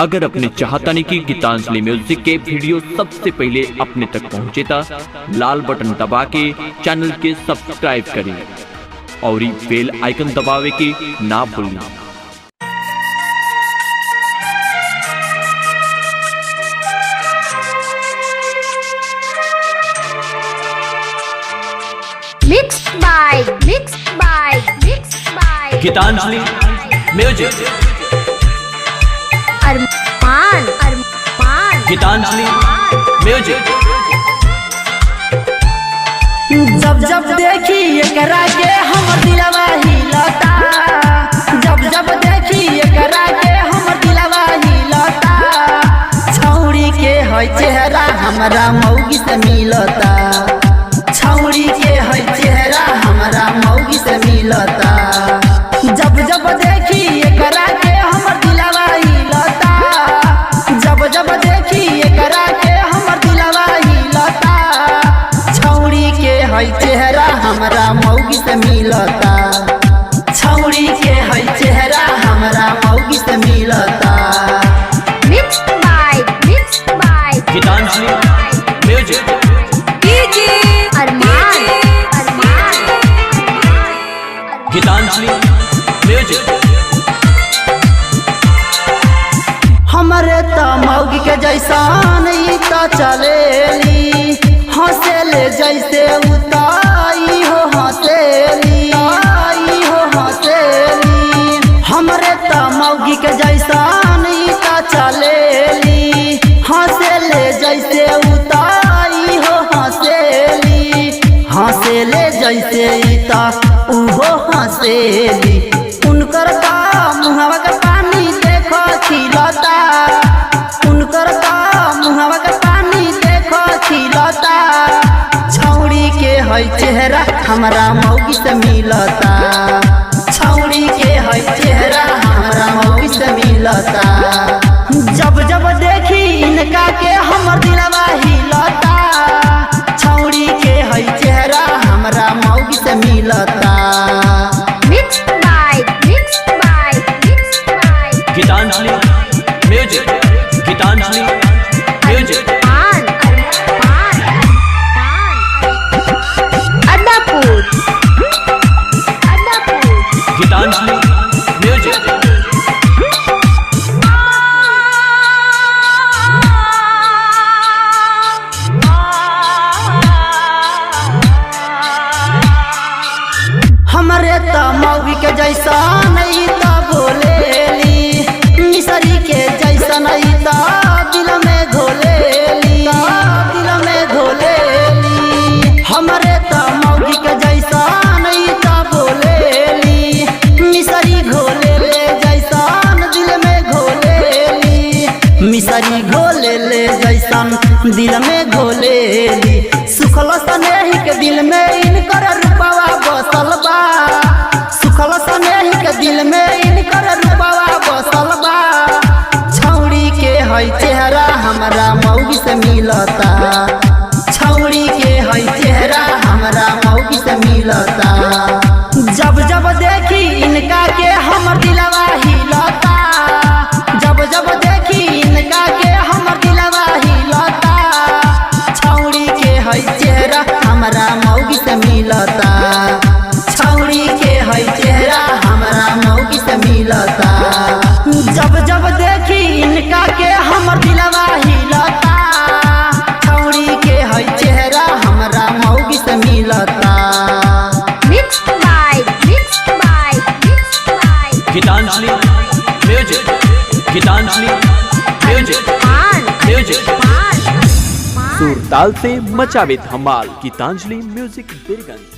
अगर अपने चाहतानी की गीतांजलि म्यूजिक के वीडियो सबसे पहले अपने तक पहुंचे ता लाल बटन दबा के चैनल के सब्सक्राइब करें और बेल आइकन दबावे के ना भूलें। Mixed by Geetanjali music Arman Geetanjali music. जब जब देखी एकरा के हमर दिलवा हिलता, जब जब देखी एकरा के हमर दिलवा हिलता। छौड़ी के है चेहरा हमरा मौगी से मिलता, छौड़ी के है चेहरा हमरा मौगी से मिलता। जब जब देखी एकरा के हमर दिलवा हिलता, जब जब देखी एकरा के हमर दिलवा हिलता। छौड़ी के है चेहरा हमरा मौगी से मिलता, छौड़ी के है चेहरा हमरा मौगी से मिलता। Mixed by Geetanjali music Arman Geetanjali music. हमरे त मौगी के जैसा नहीं त चलेली, हंसेले जैसे उताई हो हंसेली, आई हो हंसेली। हमरे त मौगी के जैसा नहीं त चलेली, हंसेले जैसे उताई हो हंसेली, हंसेले जैसे इता उहो हंसेली। उनकर का मुहवा के पानी देखो खिलता, उनकर का मुहवा के पानी देखो खिलता। छौड़ी के है चेहरा हमरा मौगी से मिलता, छौड़ी के है चेहरा हमरा मौगी से मिलता। जब जब देखी इनका के हमर दिलवा हिलता, छौड़ी के है चेहरा हमरा मौगी से मिलता। Mixed by Geetanjali music Geetanjali music. Adapur Geetanjali music हमरे त मौगी के जैसा नहीं त बोलेली, मिसरी के जैसा नहीं त दिल में घोलेली, दिल में घोलेली। हमरे त मौगी के जैसा नहीं त बोलेली, मिसरी घोलेले जैसन दिल में घोलेली, मिसरी घोलेले जैसन दिल में घोलेली। सुखल स्नेही के दिल में इनकर रूपवा बसल बा, सुखल स्नेही के दिल में इनकर रूपवा बसल बा। छौड़ी के है चेहरा हमरा मौगी से मिलता, छौड़ी के है चेहरा हमरा मौगी से मिलता। जब जब देखी इनका के हमर दिलवा हिलता, जब जब देखी इनका के हमर दिलवा हिलता। छौड़ी के है चेहरा हमरा मौगी से मिलता, छौड़ी के है चेहरा हमरा मौगी से मिलता। जब जब देखी इनका के हमर दिलवा हिलता, छौड़ी के है चेहरा हमरा मौगी से मिलता। Mixed by Geetanjali music Geetanjali music music. सुर ताल से मचावे धमाल। गीतांजलि म्यूजिक बीरगंज।